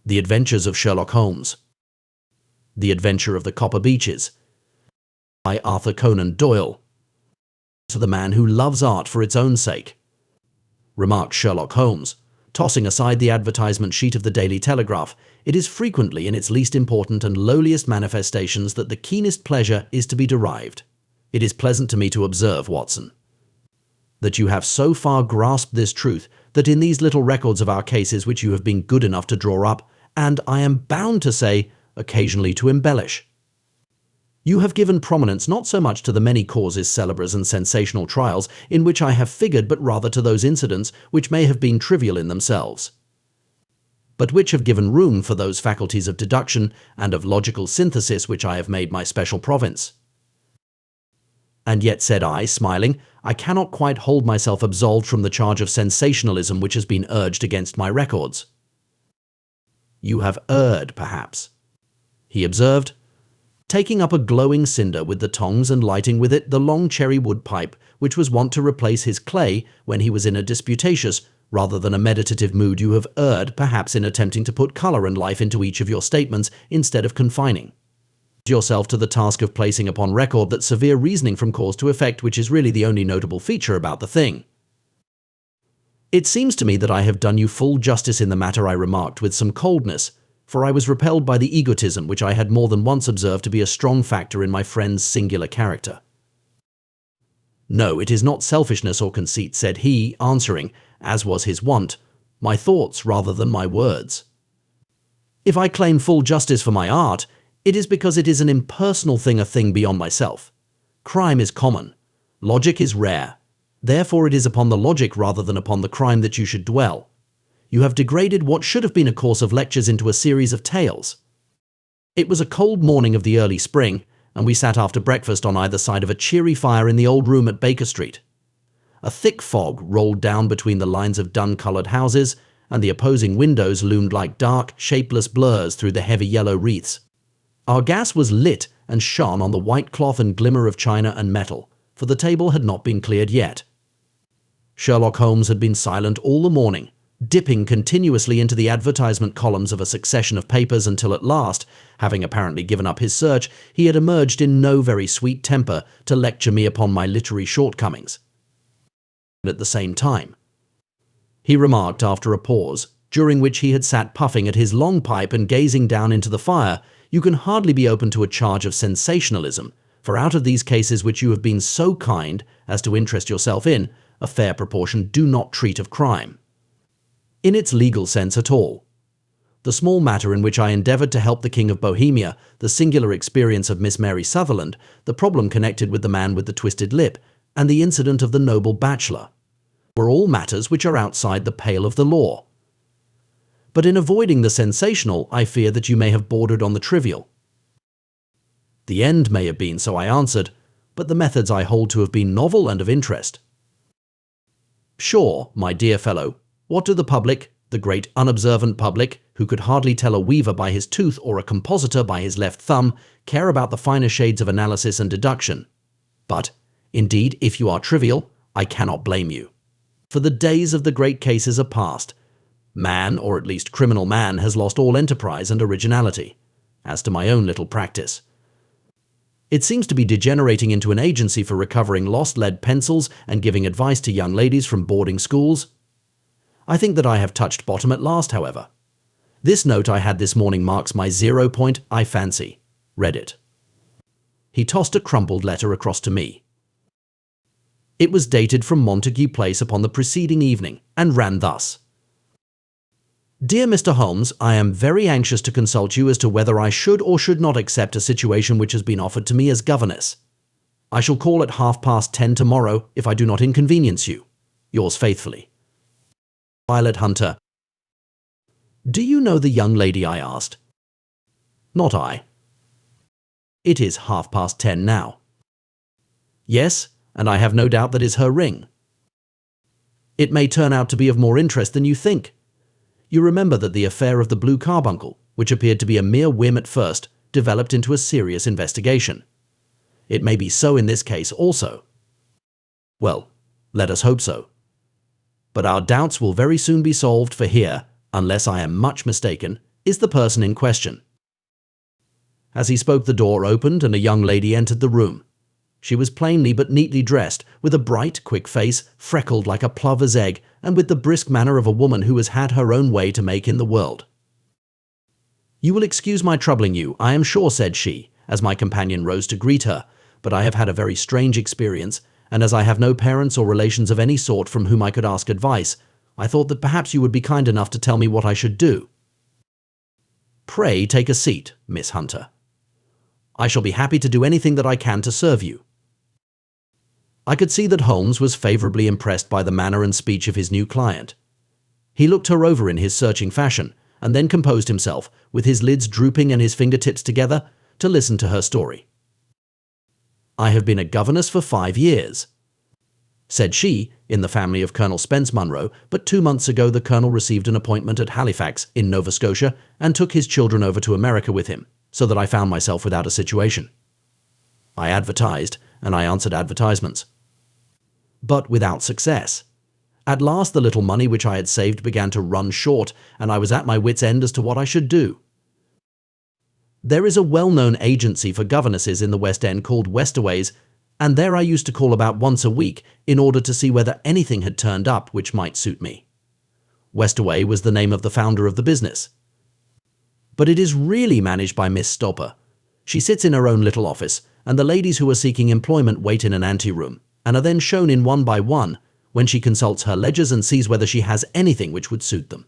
The Adventures of Sherlock Holmes. The Adventure of the Copper Beeches, by Arthur Conan Doyle. To the man who loves art for its own sake, remarked Sherlock Holmes, tossing aside the advertisement sheet of the Daily Telegraph. It is frequently in its least important and lowliest manifestations that the keenest pleasure is to be derived. It is pleasant to me to observe, Watson, that you have so far grasped this truth that in these little records of our cases which you have been good enough to draw up, and I am bound to say, occasionally to embellish, you have given prominence not so much to the many causes celebres and sensational trials in which I have figured, but rather to those incidents which may have been trivial in themselves, but which have given room for those faculties of deduction and of logical synthesis which I have made my special province. And yet, said I, smiling, I cannot quite hold myself absolved from the charge of sensationalism which has been urged against my records. You have erred, perhaps, he observed, taking up a glowing cinder with the tongs and lighting with it the long cherry wood pipe which was wont to replace his clay when he was in a disputatious rather than a meditative mood. You have erred, perhaps, in attempting to put colour and life into each of your statements instead of confining yourself to the task of placing upon record that severe reasoning from cause to effect which is really the only notable feature about the thing. It seems to me that I have done you full justice in the matter, I remarked with some coldness, for I was repelled by the egotism which I had more than once observed to be a strong factor in my friend's singular character. No, it is not selfishness or conceit, said he, answering, as was his wont, my thoughts rather than my words. If I claim full justice for my art, it is because it is an impersonal thing, a thing beyond myself. Crime is common. Logic is rare. Therefore it is upon the logic rather than upon the crime that you should dwell. You have degraded what should have been a course of lectures into a series of tales. It was a cold morning of the early spring, and we sat after breakfast on either side of a cheery fire in the old room at Baker Street. A thick fog rolled down between the lines of dun-coloured houses, and the opposing windows loomed like dark, shapeless blurs through the heavy yellow wreaths. Our gas was lit and shone on the white cloth and glimmer of china and metal, for the table had not been cleared yet. Sherlock Holmes had been silent all the morning, dipping continuously into the advertisement columns of a succession of papers until at last, having apparently given up his search, he had emerged in no very sweet temper to lecture me upon my literary shortcomings. At the same time, he remarked after a pause, during which he had sat puffing at his long pipe and gazing down into the fire, you can hardly be open to a charge of sensationalism, for out of these cases which you have been so kind as to interest yourself in, a fair proportion do not treat of crime in its legal sense at all. The small matter in which I endeavoured to help the King of Bohemia, the singular experience of Miss Mary Sutherland, the problem connected with the man with the twisted lip, and the incident of the noble bachelor, were all matters which are outside the pale of the law. But in avoiding the sensational, I fear that you may have bordered on the trivial. The end may have been so, I answered, but the methods I hold to have been novel and of interest. Sure, my dear fellow, what do the public, the great unobservant public, who could hardly tell a weaver by his tooth or a compositor by his left thumb, care about the finer shades of analysis and deduction? But, indeed, if you are trivial, I cannot blame you. For the days of the great cases are past. Man, or at least criminal man, has lost all enterprise and originality. As to my own little practice, it seems to be degenerating into an agency for recovering lost lead pencils and giving advice to young ladies from boarding schools. I think that I have touched bottom at last, however. This note I had this morning marks my 0 point, I fancy. Read it. He tossed a crumpled letter across to me. It was dated from Montague Place upon the preceding evening, and ran thus. Dear Mr. Holmes, I am very anxious to consult you as to whether I should or should not accept a situation which has been offered to me as governess. I shall call at 10:30 tomorrow if I do not inconvenience you. Yours faithfully, Violet Hunter. Do you know the young lady? I asked. Not I. It is 10:30 now. Yes, and I have no doubt that is her ring. It may turn out to be of more interest than you think. You remember that the affair of the blue carbuncle, which appeared to be a mere whim at first, developed into a serious investigation. It may be so in this case also. Well, let us hope so. But our doubts will very soon be solved, for here, unless I am much mistaken, is the person in question." As he spoke, the door opened and a young lady entered the room. She was plainly but neatly dressed, with a bright, quick face, freckled like a plover's egg, and with the brisk manner of a woman who has had her own way to make in the world. "You will excuse my troubling you, I am sure," said she, as my companion rose to greet her, "but I have had a very strange experience, and as I have no parents or relations of any sort from whom I could ask advice, I thought that perhaps you would be kind enough to tell me what I should do." "Pray take a seat, Miss Hunter. I shall be happy to do anything that I can to serve you." I could see that Holmes was favorably impressed by the manner and speech of his new client. He looked her over in his searching fashion, and then composed himself, with his lids drooping and his fingertips together, to listen to her story. "I have been a governess for 5 years," said she, "in the family of Colonel Spence Munro, but 2 months ago the colonel received an appointment at Halifax, in Nova Scotia, and took his children over to America with him, so that I found myself without a situation. I advertised, and I answered advertisements, but without success. At last the little money which I had saved began to run short, and I was at my wits' end as to what I should do. There is a well-known agency for governesses in the West End called Westaway's, and there I used to call about once a week in order to see whether anything had turned up which might suit me. Westaway was the name of the founder of the business. But it is really managed by Miss Stopper. She sits in her own little office, and the ladies who are seeking employment wait in an anteroom, and are then shown in one by one, when she consults her ledgers and sees whether she has anything which would suit them.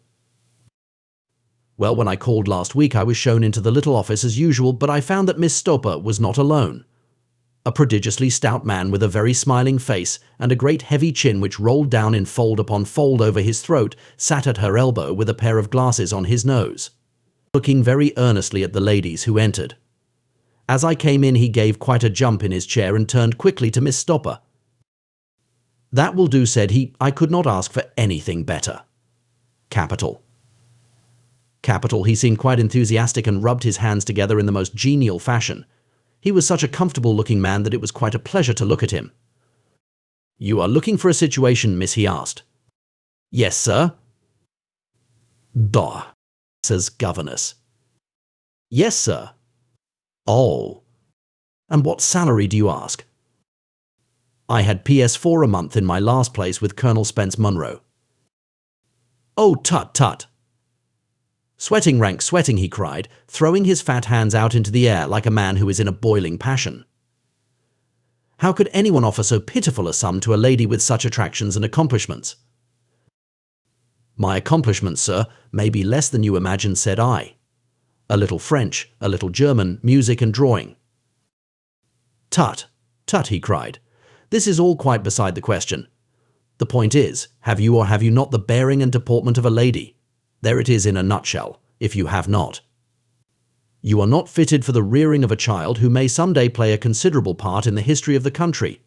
Well, when I called last week, I was shown into the little office as usual, but I found that Miss Stopper was not alone. A prodigiously stout man with a very smiling face and a great heavy chin which rolled down in fold upon fold over his throat sat at her elbow with a pair of glasses on his nose, looking very earnestly at the ladies who entered. As I came in, he gave quite a jump in his chair and turned quickly to Miss Stopper. "That will do," said he. "I could not ask for anything better." "Capital." "Capital." He seemed quite enthusiastic and rubbed his hands together in the most genial fashion. He was such a comfortable-looking man that it was quite a pleasure to look at him. "You are looking for a situation, miss?" he asked. "Yes, sir." "Bah," says governess. "Yes, sir." "Oh. And what salary do you ask?" "I had PS4 a month in my last place with Colonel Spence Munro." "Oh, tut, tut." "Sweating rank sweating," he cried, throwing his fat hands out into the air like a man who is in a boiling passion. "How could anyone offer so pitiful a sum to a lady with such attractions and accomplishments?" "My accomplishments, sir, may be less than you imagine," said I. "A little French, a little German, music and drawing." "Tut, tut," he cried. "This is all quite beside the question. The point is, have you or have you not the bearing and deportment of a lady? There it is in a nutshell, if you have not. You are not fitted for the rearing of a child who may some day play a considerable part in the history of the country.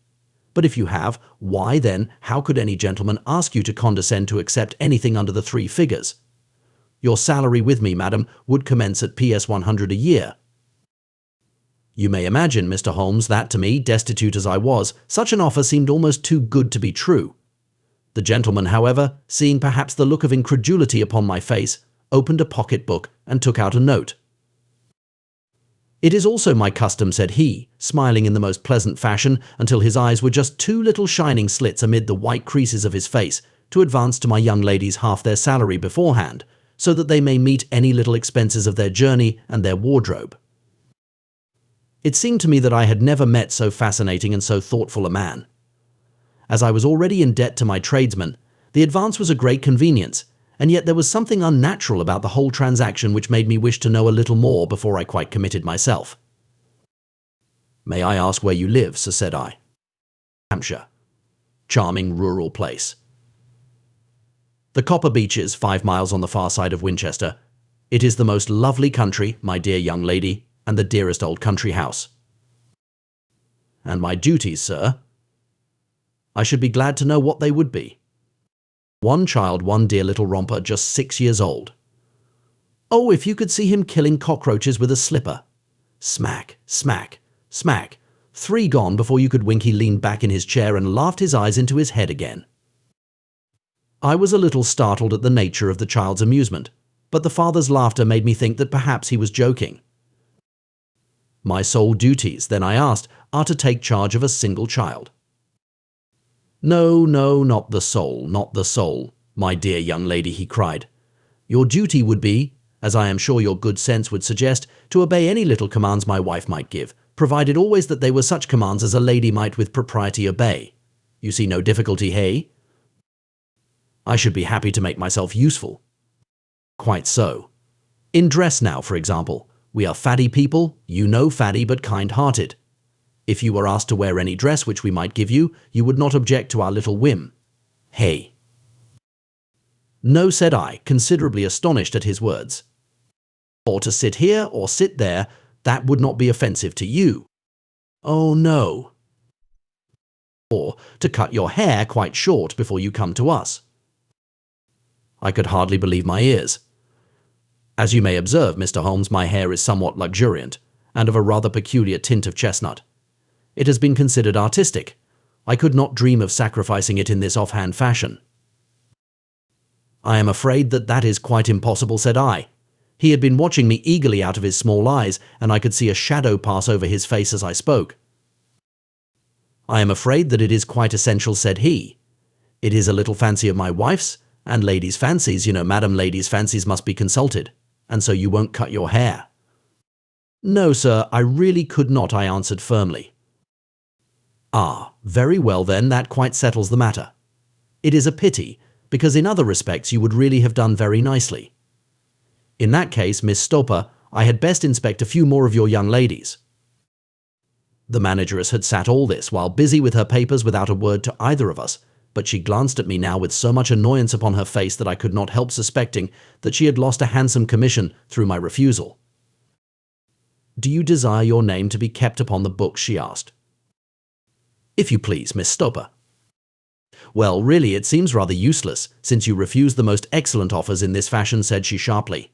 But if you have, why then, how could any gentleman ask you to condescend to accept anything under the 3 figures? Your salary with me, madam, would commence at PS 100 a year. You may imagine, Mr. Holmes, that to me, destitute as I was, such an offer seemed almost too good to be true. The gentleman, however, seeing perhaps the look of incredulity upon my face, opened a pocket-book and took out a note. "It is also my custom," said he, smiling in the most pleasant fashion until his eyes were just 2 little shining slits amid the white creases of his face, "to advance to my young ladies half their salary beforehand, so that they may meet any little expenses of their journey and their wardrobe." It seemed to me that I had never met so fascinating and so thoughtful a man. As I was already in debt to my tradesmen, the advance was a great convenience, and yet there was something unnatural about the whole transaction which made me wish to know a little more before I quite committed myself. "May I ask where you live, sir?" said I. "Hampshire. Charming rural place. The Copper Beeches, 5 miles on the far side of Winchester. It is the most lovely country, my dear young lady, and the dearest old country house." "And my duties, sir?" "I should be glad to know what they would be." "One child, one dear little romper, just 6 years old. Oh, if you could see him killing cockroaches with a slipper. Smack, smack, smack. 3 gone before you could wink. He leaned back in his chair and laughed his eyes into his head again. I was a little startled at the nature of the child's amusement, but the father's laughter made me think that perhaps he was joking. My sole duties, then I asked, are to take charge of a single child. No, no, not the sole, not the sole, my dear young lady, he cried. Your duty would be, as I am sure your good sense would suggest, to obey any little commands my wife might give, provided always that they were such commands as a lady might with propriety obey. You see no difficulty, hey? I should be happy to make myself useful. Quite so. In dress now, for example. We are faddy people, you know faddy but kind-hearted. If you were asked to wear any dress which we might give you, you would not object to our little whim. Hey. No, said I, considerably astonished at his words. Or to sit here or sit there, that would not be offensive to you. Oh, no. Or to cut your hair quite short before you come to us. I could hardly believe my ears. As you may observe, Mr. Holmes, my hair is somewhat luxuriant, and of a rather peculiar tint of chestnut. It has been considered artistic. I could not dream of sacrificing it in this offhand fashion. I am afraid that that is quite impossible, said I. He had been watching me eagerly out of his small eyes, and I could see a shadow pass over his face as I spoke. I am afraid that it is quite essential, said he. It is a little fancy of my wife's, and ladies' fancies, you know, madam, ladies' fancies must be consulted. And so you won't cut your hair. No, sir, I really could not, I answered firmly. Ah, very well then, that quite settles the matter. It is a pity, because in other respects you would really have done very nicely. In that case, Miss Stoper, I had best inspect a few more of your young ladies. The manageress had sat all this while busy with her papers without a word to either of us, but she glanced at me now with so much annoyance upon her face that I could not help suspecting that she had lost a handsome commission through my refusal. Do you desire your name to be kept upon the books? She asked. If you please, Miss Stoper. Well, really, it seems rather useless, since you refuse the most excellent offers in this fashion, said she sharply.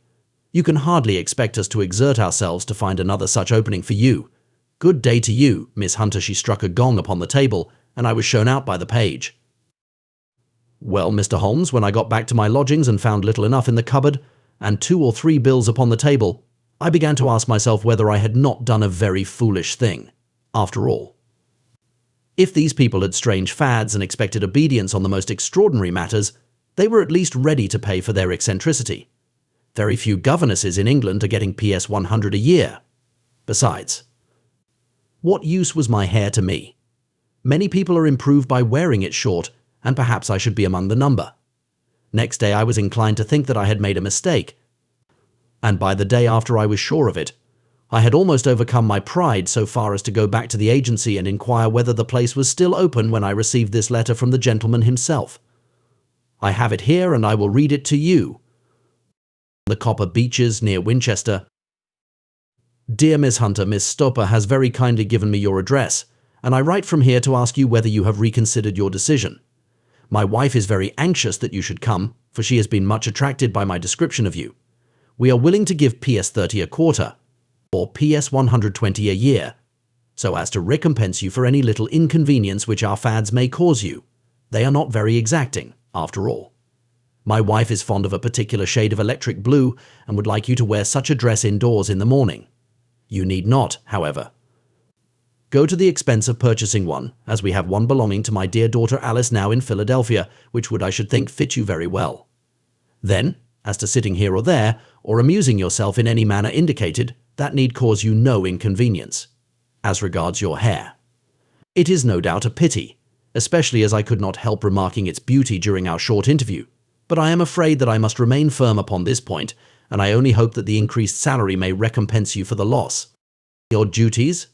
You can hardly expect us to exert ourselves to find another such opening for you. Good day to you, Miss Hunter. She struck a gong upon the table, and I was shown out by the page. Well, Mr. Holmes, when I got back to my lodgings and found little enough in the cupboard, and 2 or 3 bills upon the table, I began to ask myself whether I had not done a very foolish thing, after all. If these people had strange fads and expected obedience on the most extraordinary matters, they were at least ready to pay for their eccentricity. Very few governesses in England are getting PS 100 a year. Besides, what use was my hair to me? Many people are improved by wearing it short, and perhaps I should be among the number. Next day I was inclined to think that I had made a mistake, and by the day after I was sure of it, I had almost overcome my pride so far as to go back to the agency and inquire whether the place was still open when I received this letter from the gentleman himself. I have it here, and I will read it to you. The Copper Beeches, near Winchester. Dear Miss Hunter, Miss Stoper has very kindly given me your address, and I write from here to ask you whether you have reconsidered your decision. My wife is very anxious that you should come, for she has been much attracted by my description of you. We are willing to give PS 30 a quarter, or PS 120 a year, so as to recompense you for any little inconvenience which our fads may cause you. They are not very exacting, after all. My wife is fond of a particular shade of electric blue, and would like you to wear such a dress indoors in the morning. You need not, however, go to the expense of purchasing one, as we have one belonging to my dear daughter Alice now in Philadelphia, which would, I should think, fit you very well. Then, as to sitting here or there, or amusing yourself in any manner indicated, that need cause you no inconvenience. As regards your hair, it is no doubt a pity, especially as I could not help remarking its beauty during our short interview, but I am afraid that I must remain firm upon this point, and I only hope that the increased salary may recompense you for the loss. Your duties,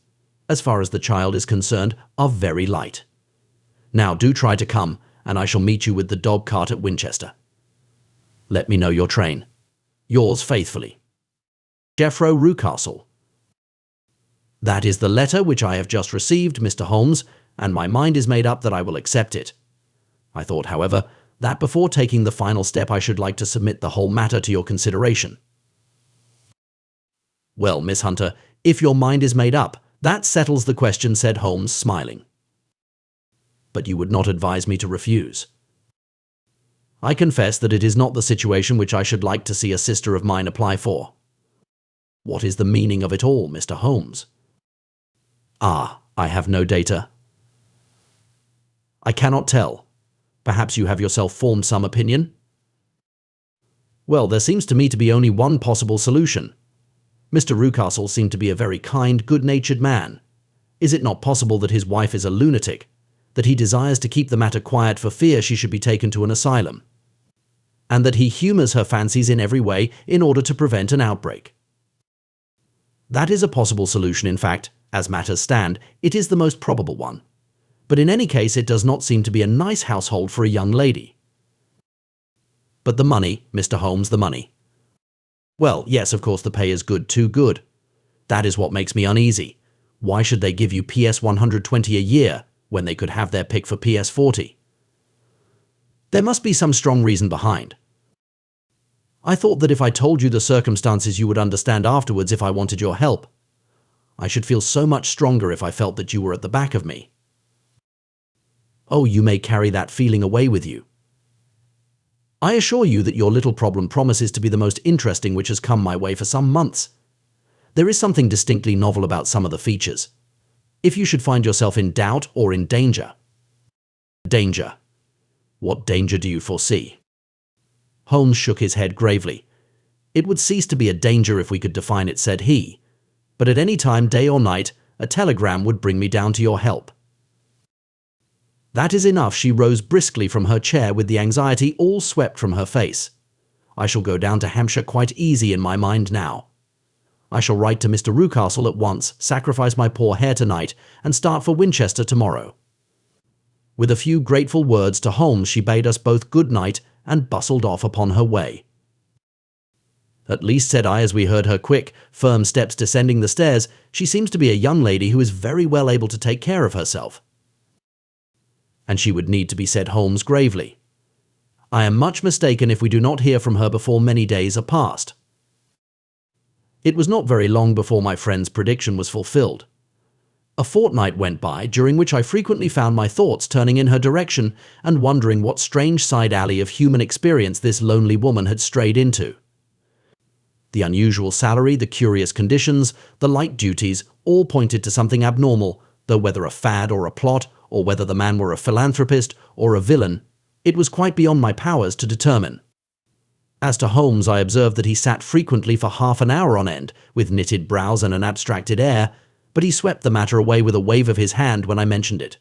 as far as the child is concerned, are very light. Now do try to come, and I shall meet you with the dog cart at Winchester. Let me know your train. Yours faithfully, Jeffro Rucastle. That is the letter which I have just received, Mr. Holmes, and my mind is made up that I will accept it. I thought, however, that before taking the final step I should like to submit the whole matter to your consideration. Well, Miss Hunter, if your mind is made up, that settles the question, said Holmes, smiling. But you would not advise me to refuse? I confess that it is not the situation which I should like to see a sister of mine apply for. What is the meaning of it all, Mr. Holmes? Ah, I have no data. I cannot tell. Perhaps you have yourself formed some opinion? Well, there seems to me to be only one possible solution. Mr. Rucastle seemed to be a very kind, good-natured man. Is it not possible that his wife is a lunatic, that he desires to keep the matter quiet for fear she should be taken to an asylum, and that he humours her fancies in every way in order to prevent an outbreak? That is a possible solution, in fact. As matters stand, it is the most probable one. But in any case, it does not seem to be a nice household for a young lady. But the money, Mr. Holmes, the money. Well, yes, of course the pay is good, too good. That is what makes me uneasy. Why should they give you PS 120 a year when they could have their pick for PS 40? There must be some strong reason behind. I thought that if I told you the circumstances you would understand afterwards if I wanted your help. I should feel so much stronger if I felt that you were at the back of me. Oh, you may carry that feeling away with you. I assure you that your little problem promises to be the most interesting which has come my way for some months. There is something distinctly novel about some of the features. If you should find yourself in doubt or in danger. Danger. What danger do you foresee? Holmes shook his head gravely. It would cease to be a danger if we could define it, said he. But at any time, day or night, a telegram would bring me down to your help. That is enough. She rose briskly from her chair with the anxiety all swept from her face. I shall go down to Hampshire quite easy in my mind now. I shall write to Mr. Rucastle at once, sacrifice my poor hair tonight, and start for Winchester tomorrow. With a few grateful words to Holmes, she bade us both good night and bustled off upon her way. At least, said I, as we heard her quick, firm steps descending the stairs, she seems to be a young lady who is very well able to take care of herself. And she would need to be, said Holmes gravely. I am much mistaken if we do not hear from her before many days are past. It was not very long before my friend's prediction was fulfilled. A fortnight went by, during which I frequently found my thoughts turning in her direction and wondering what strange side alley of human experience this lonely woman had strayed into. The unusual salary, the curious conditions, the light duties, all pointed to something abnormal, though whether a fad or a plot, or whether the man were a philanthropist or a villain, it was quite beyond my powers to determine. As to Holmes, I observed that he sat frequently for half an hour on end, with knitted brows and an abstracted air, but he swept the matter away with a wave of his hand when I mentioned it.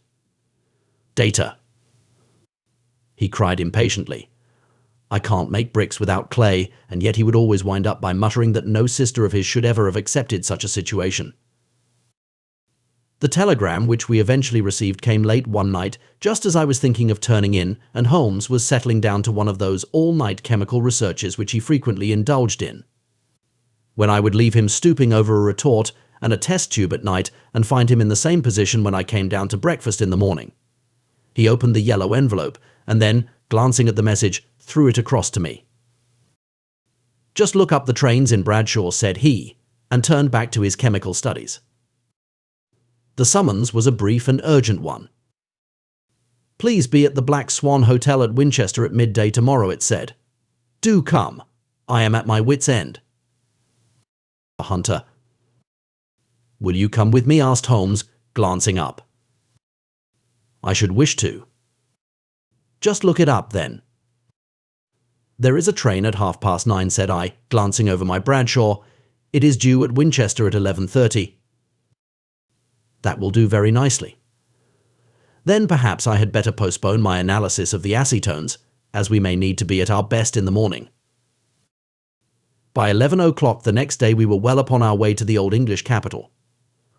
Data, he cried impatiently. I can't make bricks without clay, and yet he would always wind up by muttering that no sister of his should ever have accepted such a situation. The telegram which we eventually received came late one night, just as I was thinking of turning in, and Holmes was settling down to one of those all-night chemical researches which he frequently indulged in. When I would leave him stooping over a retort and a test tube at night, and find him in the same position when I came down to breakfast in the morning. He opened the yellow envelope, and then, glancing at the message, threw it across to me. Just look up the trains in Bradshaw, said he, and turned back to his chemical studies. The summons was a brief and urgent one. Please be at the Black Swan Hotel at Winchester at midday tomorrow, it said. Do come. I am at my wit's end. Hunter. Will you come with me? Asked Holmes, glancing up. I should wish to. Just look it up, then. There is a train at 9:30, said I, glancing over my Bradshaw. It is due at Winchester at 11:30. That will do very nicely. Then perhaps I had better postpone my analysis of the acetones, as we may need to be at our best in the morning. By 11 o'clock the next day we were well upon our way to the Old English capital.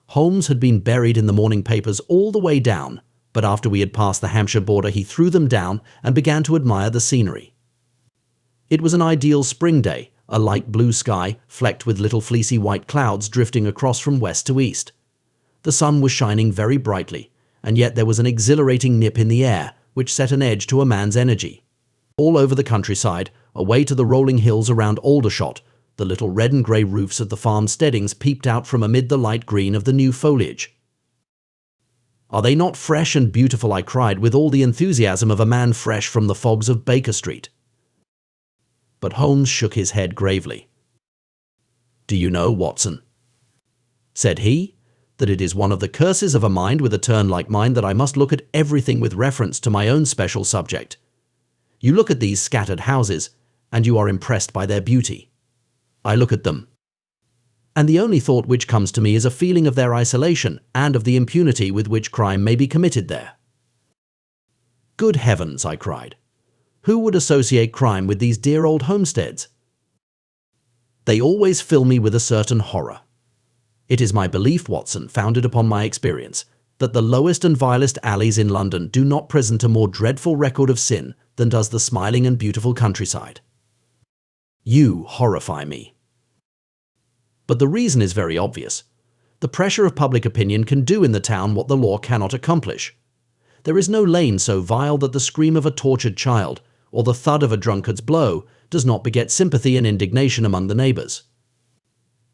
Holmes had been buried in the morning papers all the way down, but after we had passed the Hampshire border he threw them down and began to admire the scenery. It was an ideal spring day, a light blue sky flecked with little fleecy white clouds drifting across from west to east. The sun was shining very brightly, and yet there was an exhilarating nip in the air which set an edge to a man's energy. All over the countryside, away to the rolling hills around Aldershot, the little red and grey roofs of the farm steadings peeped out from amid the light green of the new foliage. Are they not fresh and beautiful? I cried with all the enthusiasm of a man fresh from the fogs of Baker Street. But Holmes shook his head gravely. "Do you know, Watson," said he, "that it is one of the curses of a mind with a turn like mine that I must look at everything with reference to my own special subject. You look at these scattered houses, and you are impressed by their beauty. I look at them, and the only thought which comes to me is a feeling of their isolation and of the impunity with which crime may be committed there." "Good heavens," I cried. "Who would associate crime with these dear old homesteads?" "They always fill me with a certain horror. It is my belief, Watson, founded upon my experience, that the lowest and vilest alleys in London do not present a more dreadful record of sin than does the smiling and beautiful countryside. You horrify me. But the reason is very obvious. The pressure of public opinion can do in the town what the law cannot accomplish. There is no lane so vile that the scream of a tortured child or the thud of a drunkard's blow does not beget sympathy and indignation among the neighbours.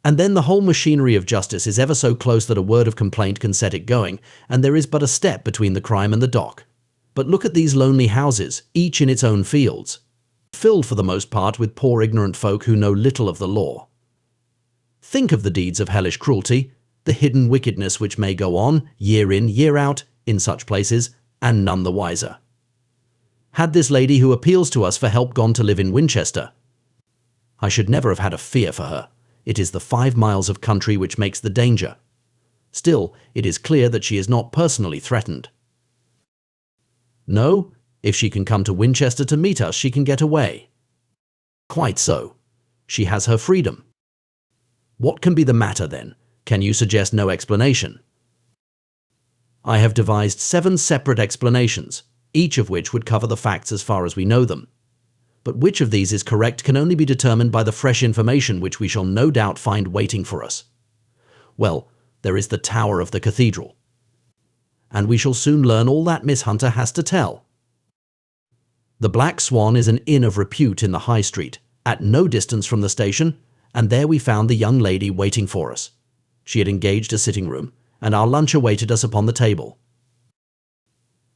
And then the whole machinery of justice is ever so close that a word of complaint can set it going, and there is but a step between the crime and the dock. But look at these lonely houses, each in its own fields, filled for the most part with poor ignorant folk who know little of the law. Think of the deeds of hellish cruelty, the hidden wickedness which may go on, year in, year out, in such places, and none the wiser. Had this lady who appeals to us for help gone to live in Winchester, I should never have had a fear for her. It is the 5 miles of country which makes the danger. Still, it is clear that she is not personally threatened. No, if she can come to Winchester to meet us, she can get away. Quite so. She has her freedom. What can be the matter, then? Can you suggest no explanation? I have devised 7 separate explanations, each of which would cover the facts as far as we know them. But which of these is correct can only be determined by the fresh information which we shall no doubt find waiting for us. Well, there is the tower of the cathedral. And we shall soon learn all that Miss Hunter has to tell. The Black Swan is an inn of repute in the High Street, at no distance from the station, and there we found the young lady waiting for us. She had engaged a sitting room, and our lunch awaited us upon the table.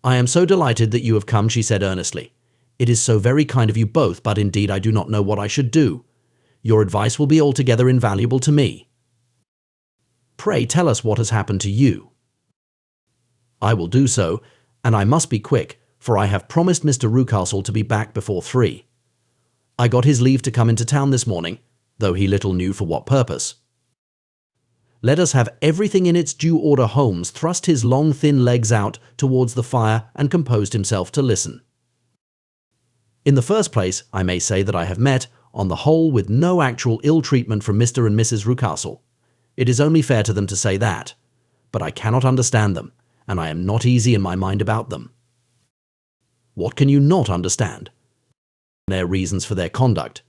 "I am so delighted that you have come," she said earnestly. "It is so very kind of you both, but indeed I do not know what I should do. Your advice will be altogether invaluable to me. Pray tell us what has happened to you." "I will do so, and I must be quick, for I have promised Mr. Rucastle to be back before 3. I got his leave to come into town this morning, though he little knew for what purpose." Let us have everything in its due order. Holmes thrust his long thin legs out towards the fire and composed himself to listen. "In the first place, I may say that I have met, on the whole, with no actual ill treatment from Mr. and Mrs. Rucastle. It is only fair to them to say that. But I cannot understand them, and I am not easy in my mind about them." "What can you not understand?" "Their reasons for their conduct.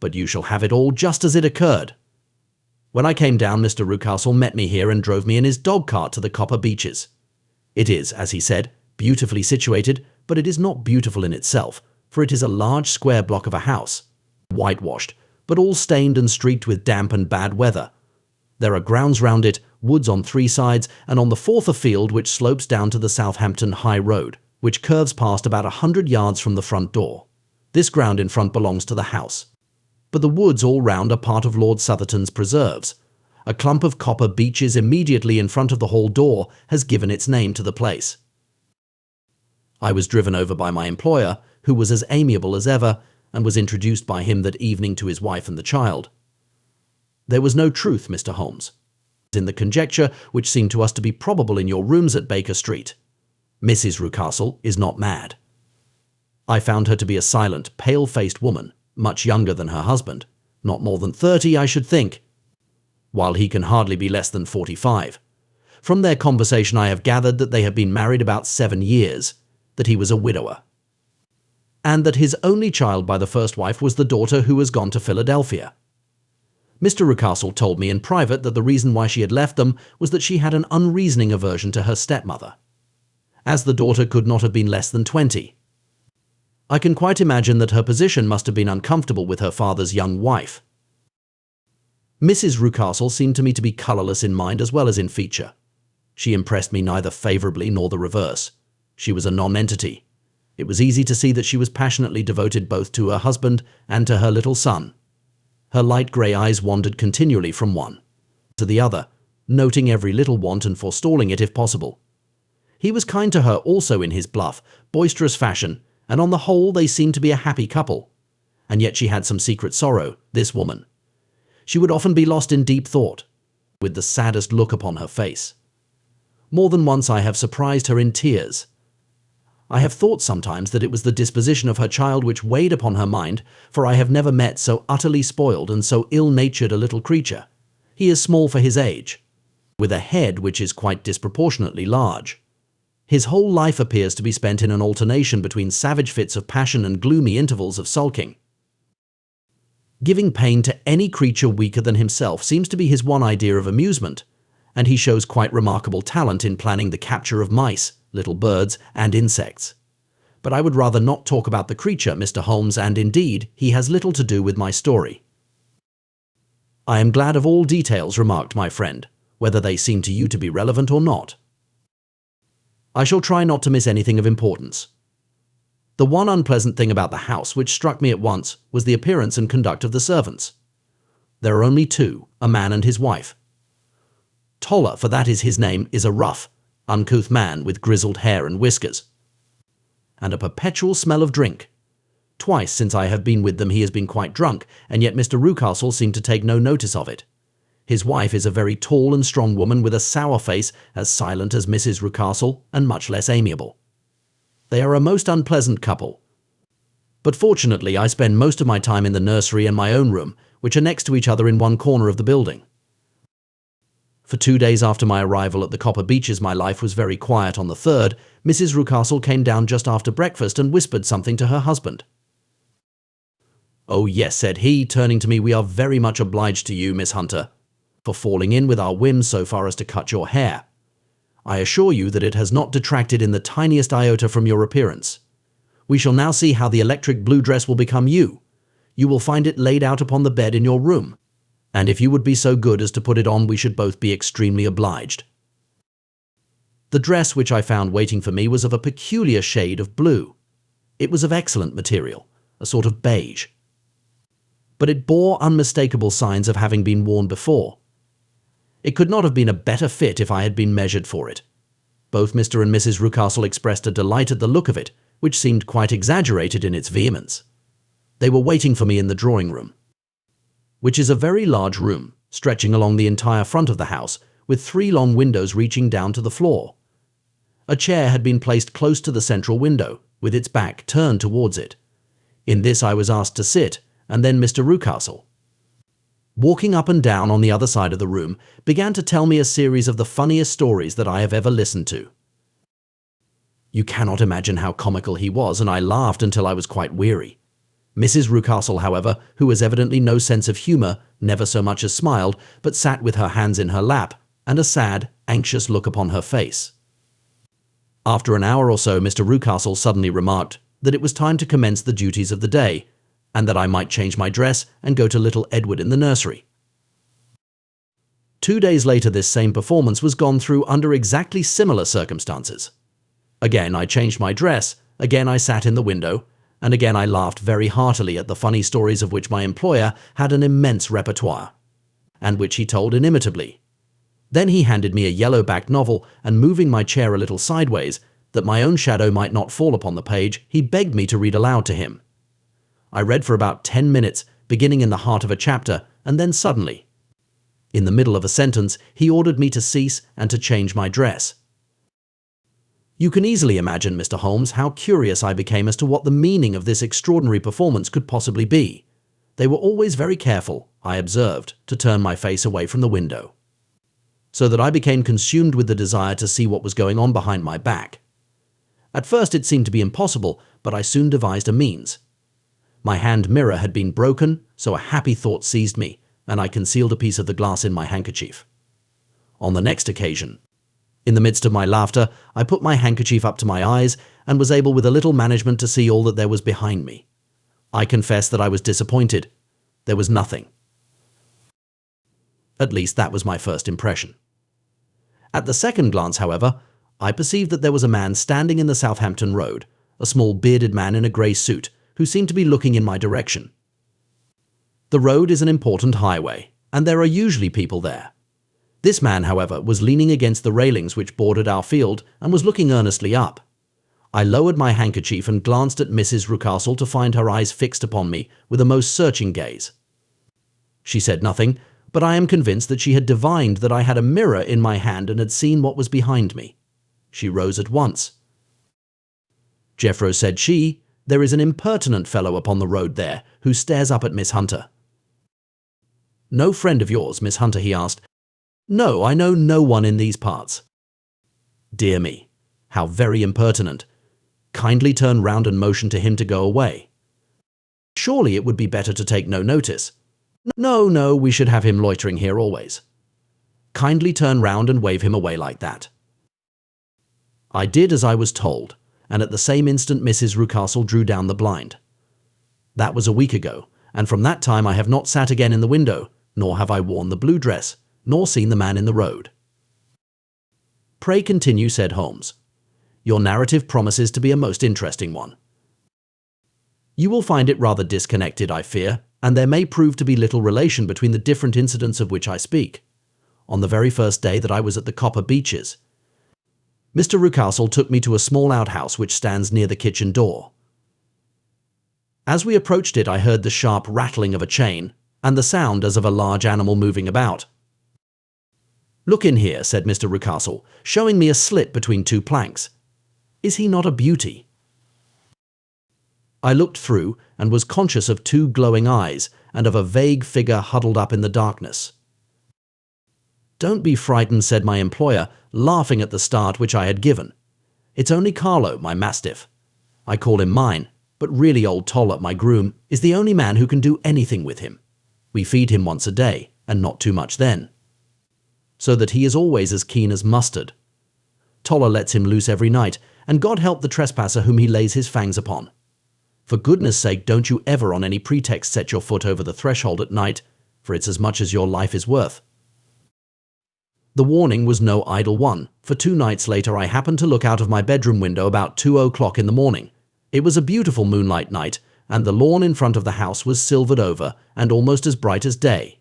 But you shall have it all just as it occurred. When I came down, Mr. Rucastle met me here and drove me in his dog-cart to the Copper Beeches. It is, as he said, beautifully situated, but it is not beautiful in itself, for it is a large square block of a house, whitewashed, but all stained and streaked with damp and bad weather. There are grounds round it, woods on 3 sides, and on the 4th a field which slopes down to the Southampton High Road, which curves past about 100 yards from the front door. This ground in front belongs to the house. But the woods all round are part of Lord Southerton's preserves. A clump of copper beeches immediately in front of the hall door has given its name to the place. I was driven over by my employer, who was as amiable as ever, and was introduced by him that evening to his wife and the child. There was no truth, Mr. Holmes, in the conjecture which seemed to us to be probable in your rooms at Baker Street. Mrs. Rucastle is not mad. I found her to be a silent, pale-faced woman, much younger than her husband, not more than 30, I should think, while he can hardly be less than 45. From their conversation I have gathered that they have been married about 7 years, that he was a widower, and that his only child by the first wife was the daughter who has gone to Philadelphia. Mr. Rucastle told me in private that the reason why she had left them was that she had an unreasoning aversion to her stepmother, as the daughter could not have been less than 20. I can quite imagine that her position must have been uncomfortable with her father's young wife. Mrs. Rucastle seemed to me to be colourless in mind as well as in feature. She impressed me neither favourably nor the reverse. She was a non-entity. It was easy to see that she was passionately devoted both to her husband and to her little son. Her light grey eyes wandered continually from one to the other, noting every little want and forestalling it if possible. He was kind to her also in his bluff, boisterous fashion, and on the whole they seemed to be a happy couple. And yet she had some secret sorrow, this woman. She would often be lost in deep thought, with the saddest look upon her face. More than once I have surprised her in tears. I have thought sometimes that it was the disposition of her child which weighed upon her mind, for I have never met so utterly spoiled and so ill-natured a little creature. He is small for his age, with a head which is quite disproportionately large. His whole life appears to be spent in an alternation between savage fits of passion and gloomy intervals of sulking. Giving pain to any creature weaker than himself seems to be his one idea of amusement, and he shows quite remarkable talent in planning the capture of mice, little birds, and insects. But I would rather not talk about the creature, Mr. Holmes, and indeed, he has little to do with my story. I am glad of all details, remarked my friend, whether they seem to you to be relevant or not. I shall try not to miss anything of importance. The one unpleasant thing about the house which struck me at once was the appearance and conduct of the servants. There are only two, a man and his wife. Toller, for that is his name, is a rough, uncouth man with grizzled hair and whiskers, and a perpetual smell of drink. Twice since I have been with them he has been quite drunk, and yet Mr. Rucastle seemed to take no notice of it. His wife is a very tall and strong woman with a sour face, as silent as Mrs. Rucastle, and much less amiable. They are a most unpleasant couple. But fortunately I spend most of my time in the nursery and my own room, which are next to each other in one corner of the building. For 2 days after my arrival at the Copper Beeches my life was very quiet. On the third, Mrs. Rucastle came down just after breakfast and whispered something to her husband. "Oh yes," said he, turning to me, "we are very much obliged to you, Miss Hunter, for falling in with our whims so far as to cut your hair. I assure you that it has not detracted in the tiniest iota from your appearance. We shall now see how the electric blue dress will become you. You will find it laid out upon the bed in your room, and if you would be so good as to put it on, we should both be extremely obliged." The dress which I found waiting for me was of a peculiar shade of blue. It was of excellent material, a sort of beige, but it bore unmistakable signs of having been worn before. It could not have been a better fit if I had been measured for it. Both Mr. and Mrs. Rucastle expressed a delight at the look of it, which seemed quite exaggerated in its vehemence. They were waiting for me in the drawing-room, which is a very large room, stretching along the entire front of the house, with 3 long windows reaching down to the floor. A chair had been placed close to the central window, with its back turned towards it. In this I was asked to sit, and then Mr. Rucastle, walking up and down on the other side of the room, began to tell me a series of the funniest stories that I have ever listened to. You cannot imagine how comical he was, and I laughed until I was quite weary. Mrs. Rucastle, however, who has evidently no sense of humour, never so much as smiled, but sat with her hands in her lap, and a sad, anxious look upon her face. After an hour or so, Mr. Rucastle suddenly remarked that it was time to commence the duties of the day, and that I might change my dress and go to little Edward in the nursery. 2 days later this same performance was gone through under exactly similar circumstances. Again I changed my dress, again I sat in the window, and again I laughed very heartily at the funny stories of which my employer had an immense repertoire, and which he told inimitably. Then he handed me a yellow-backed novel, and moving my chair a little sideways, that my own shadow might not fall upon the page, he begged me to read aloud to him. I read for about 10 minutes, beginning in the heart of a chapter, and then suddenly, in the middle of a sentence, he ordered me to cease and to change my dress. You can easily imagine, Mr. Holmes, how curious I became as to what the meaning of this extraordinary performance could possibly be. They were always very careful, I observed, to turn my face away from the window, so that I became consumed with the desire to see what was going on behind my back. At first it seemed to be impossible, but I soon devised a means. My hand mirror had been broken, so a happy thought seized me, and I concealed a piece of the glass in my handkerchief. On the next occasion, in the midst of my laughter, I put my handkerchief up to my eyes and was able with a little management to see all that there was behind me. I confess that I was disappointed. There was nothing. At least that was my first impression. At the second glance, however, I perceived that there was a man standing in the Southampton Road, a small bearded man in a grey suit, who seemed to be looking in my direction. The road is an important highway, and there are usually people there. This man, however, was leaning against the railings which bordered our field and was looking earnestly up. I lowered my handkerchief and glanced at Mrs. Rucastle to find her eyes fixed upon me with a most searching gaze. She said nothing, but I am convinced that she had divined that I had a mirror in my hand and had seen what was behind me. She rose at once. "Jeffro," said she, "there is an impertinent fellow upon the road there who stares up at Miss Hunter." "No friend of yours, Miss Hunter?" he asked. "No, I know no one in these parts." "Dear me, how very impertinent. Kindly turn round and motion to him to go away. Surely it would be better to take no notice." No, we should have him loitering here always." "Kindly turn round and wave him away like that." I did as I was told, and at the same instant Mrs. Rucastle drew down the blind. That was a week ago, and from that time I have not sat again in the window, nor have I worn the blue dress, nor seen the man in the road. "Pray continue," said Holmes. "Your narrative promises to be a most interesting one." "You will find it rather disconnected, I fear, and there may prove to be little relation between the different incidents of which I speak. On the very first day that I was at the Copper Beeches, Mr. Rucastle took me to a small outhouse which stands near the kitchen door. As we approached it, I heard the sharp rattling of a chain, and the sound as of a large animal moving about. "Look in here," said Mr. Rucastle, showing me a slit between two planks. "Is he not a beauty?" I looked through and was conscious of two glowing eyes and of a vague figure huddled up in the darkness. "Don't be frightened," said my employer, laughing at the start which I had given. "It's only Carlo, my mastiff. I call him mine, but really old Toller, my groom, is the only man who can do anything with him. We feed him once a day, and not too much then, so that he is always as keen as mustard. Toller lets him loose every night, and God help the trespasser whom he lays his fangs upon. For goodness sake, don't you ever on any pretext set your foot over the threshold at night, for it's as much as your life is worth." The warning was no idle one, for 2 nights later I happened to look out of my bedroom window about 2 o'clock in the morning. It was a beautiful moonlight night, and the lawn in front of the house was silvered over and almost as bright as day.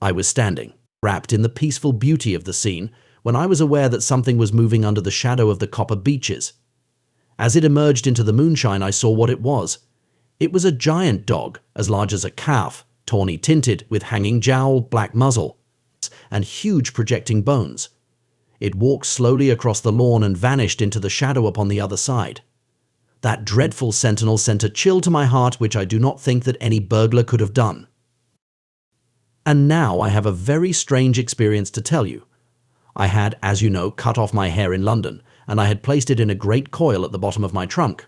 I was standing, wrapped in the peaceful beauty of the scene, when I was aware that something was moving under the shadow of the Copper Beeches. As it emerged into the moonshine, I saw what it was. It was a giant dog, as large as a calf, tawny tinted, with hanging jowl, black muzzle, and huge projecting bones. It walked slowly across the lawn and vanished into the shadow upon the other side. That dreadful sentinel sent a chill to my heart which I do not think that any burglar could have done. And now I have a very strange experience to tell you. I had, as you know, cut off my hair in London, and I had placed it in a great coil at the bottom of my trunk.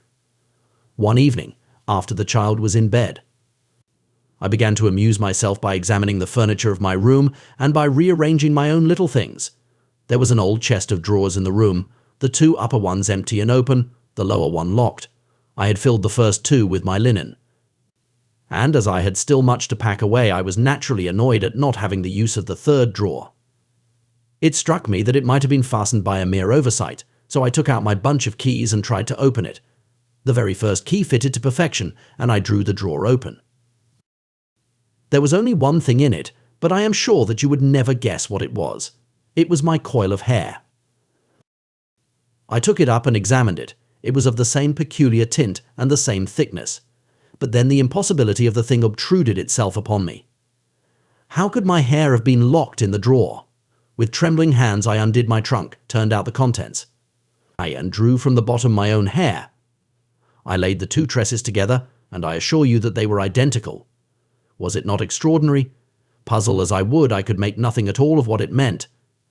One evening, after the child was in bed, I began to amuse myself by examining the furniture of my room and by rearranging my own little things. There was an old chest of drawers in the room, the 2 upper ones empty and open, the lower one locked. I had filled the first 2 with my linen. And as I had still much to pack away, I was naturally annoyed at not having the use of the 3rd drawer. It struck me that it might have been fastened by a mere oversight, so I took out my bunch of keys and tried to open it. The very first key fitted to perfection, and I drew the drawer open. There was only one thing in it, but I am sure that you would never guess what it was. It was my coil of hair. I took it up and examined it. It was of the same peculiar tint and the same thickness. But then the impossibility of the thing obtruded itself upon me. How could my hair have been locked in the drawer? With trembling hands I undid my trunk, turned out the contents. And drew from the bottom my own hair. I laid the 2 tresses together, and I assure you that they were identical. Was it not extraordinary? Puzzle as I would, I could make nothing at all of what it meant.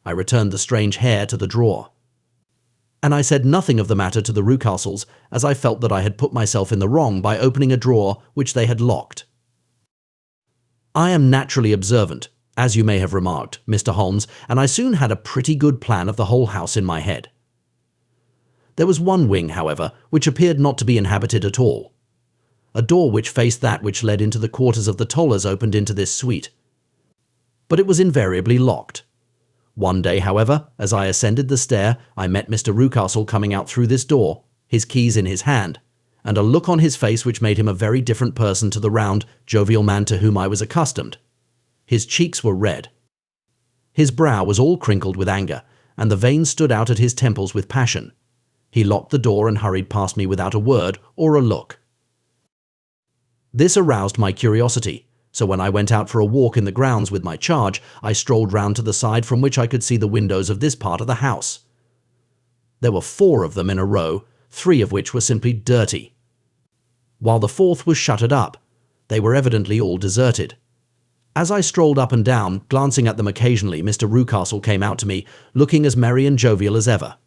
I returned the strange hair to the drawer. And I said nothing of the matter to the Rucastles, as I felt that I had put myself in the wrong by opening a drawer which they had locked. I am naturally observant, as you may have remarked, Mr. Holmes, and I soon had a pretty good plan of the whole house in my head. There was one wing, however, which appeared not to be inhabited at all. A door which faced that which led into the quarters of the Tollers opened into this suite. But it was invariably locked. One day, however, as I ascended the stair, I met Mr. Rucastle coming out through this door. his keys in his hand, and a look on his face which made him a very different person to the round, jovial man to whom I was accustomed. His cheeks were red. His brow was all crinkled with anger, and the veins stood out at his temples with passion. He locked the door and hurried past me without a word or a look. This aroused my curiosity, so when I went out for a walk in the grounds with my charge, I strolled round to the side from which I could see the windows of this part of the house. There were 4 of them in a row, 3 of which were simply dirty, while the 4th was shuttered up. They were evidently all deserted. As I strolled up and down, glancing at them occasionally, Mr. Rucastle came out to me, looking as merry and jovial as ever.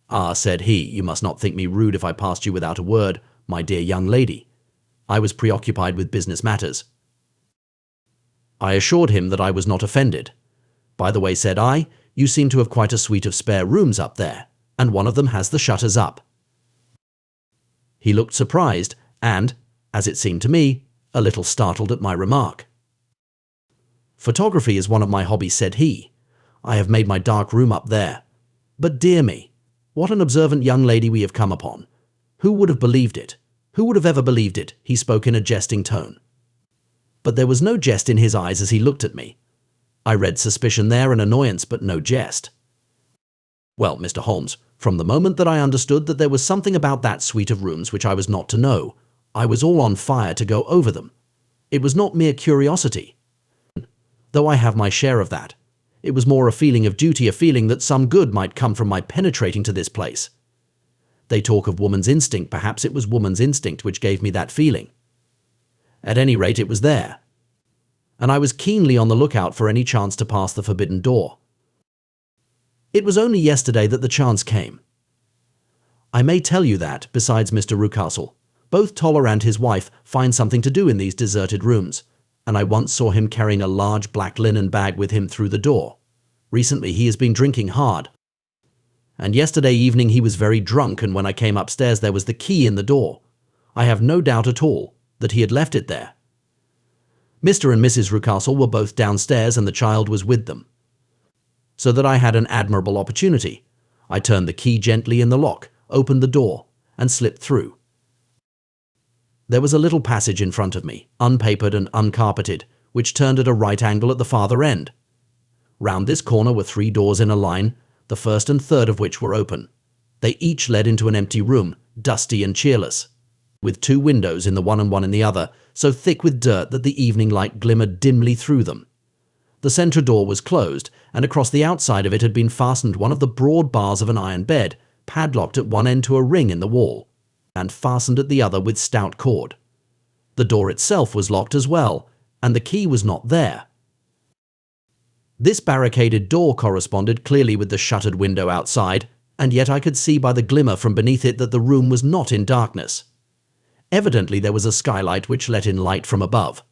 "Ah," said he, "you must not think me rude if I passed you without a word, my dear young lady. I was preoccupied with business matters." I assured him that I was not offended. "By the way," said I, "you seem to have quite a suite of spare rooms up there, and one of them has the shutters up." He looked surprised and, as it seemed to me, a little startled at my remark. "Photography is one of my hobbies," said he. "I have made my dark room up there. But dear me, what an observant young lady we have come upon. Who would have believed it? Who would have ever believed it?" He spoke in a jesting tone. But there was no jest in his eyes as he looked at me. I read suspicion there and annoyance, but no jest. "Well, Mr. Holmes, from the moment that I understood that there was something about that suite of rooms which I was not to know, I was all on fire to go over them. It was not mere curiosity, though I have my share of that. It was more a feeling of duty, a feeling that some good might come from my penetrating to this place. They talk of woman's instinct. Perhaps it was woman's instinct which gave me that feeling. At any rate, it was there, and I was keenly on the lookout for any chance to pass the forbidden door. It was only yesterday that the chance came. I may tell you that, besides Mr. Rucastle, both Toller and his wife find something to do in these deserted rooms, and I once saw him carrying a large black linen bag with him through the door. Recently he has been drinking hard, and yesterday evening he was very drunk, and when I came upstairs there was the key in the door. I have no doubt at all that he had left it there. Mr. and Mrs. Rucastle were both downstairs and the child was with them, so that I had an admirable opportunity. I turned the key gently in the lock, opened the door, and slipped through. There was a little passage in front of me, unpapered and uncarpeted, which turned at a right angle at the farther end. Round this corner were 3 doors in a line, the first and third of which were open. They each led into an empty room, dusty and cheerless, with 2 windows in the one and one in the other, so thick with dirt that the evening light glimmered dimly through them. The centre door was closed, and across the outside of it had been fastened one of the broad bars of an iron bed, padlocked at one end to a ring in the wall, and fastened at the other with stout cord. The door itself was locked as well, and the key was not there. This barricaded door corresponded clearly with the shuttered window outside, and yet I could see by the glimmer from beneath it that the room was not in darkness. Evidently there was a skylight which let in light from above.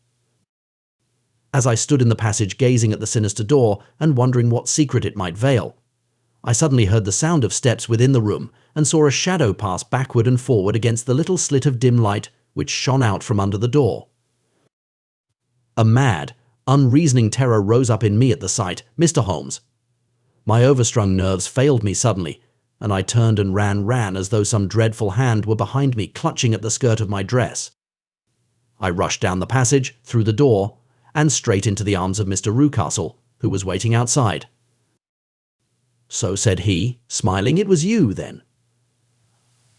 As I stood in the passage gazing at the sinister door and wondering what secret it might veil, I suddenly heard the sound of steps within the room and saw a shadow pass backward and forward against the little slit of dim light which shone out from under the door. A mad, unreasoning terror rose up in me at the sight. Mr. Holmes, my overstrung nerves failed me suddenly, and I turned and ran as though some dreadful hand were behind me clutching at the skirt of my dress. I rushed down the passage, through the door, and straight into the arms of Mr. Rucastle, who was waiting outside. "So," said he, smiling, "it was you, then?"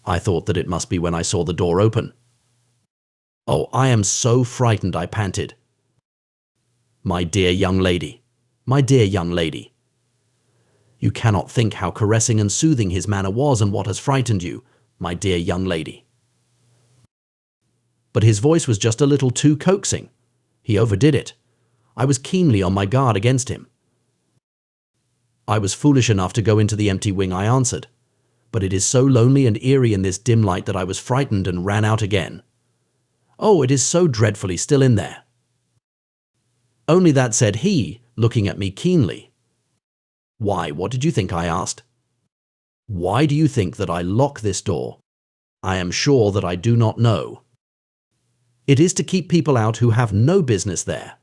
I thought that it must be when I saw the door open. "Oh, I am so frightened," I panted. "My dear young lady, my dear young lady. You cannot think how caressing and soothing his manner was and what has frightened you, my dear young lady." But his voice was just a little too coaxing. He overdid it. I was keenly on my guard against him. "I was foolish enough to go into the empty wing," I answered, "but it is so lonely and eerie in this dim light that I was frightened and ran out again. Oh, it is so dreadfully still in there." "Only that," said he, looking at me keenly. "Why, what did you think?" I asked. "Why do you think that I lock this door? I am sure that I do not know. It is to keep people out who have no business there."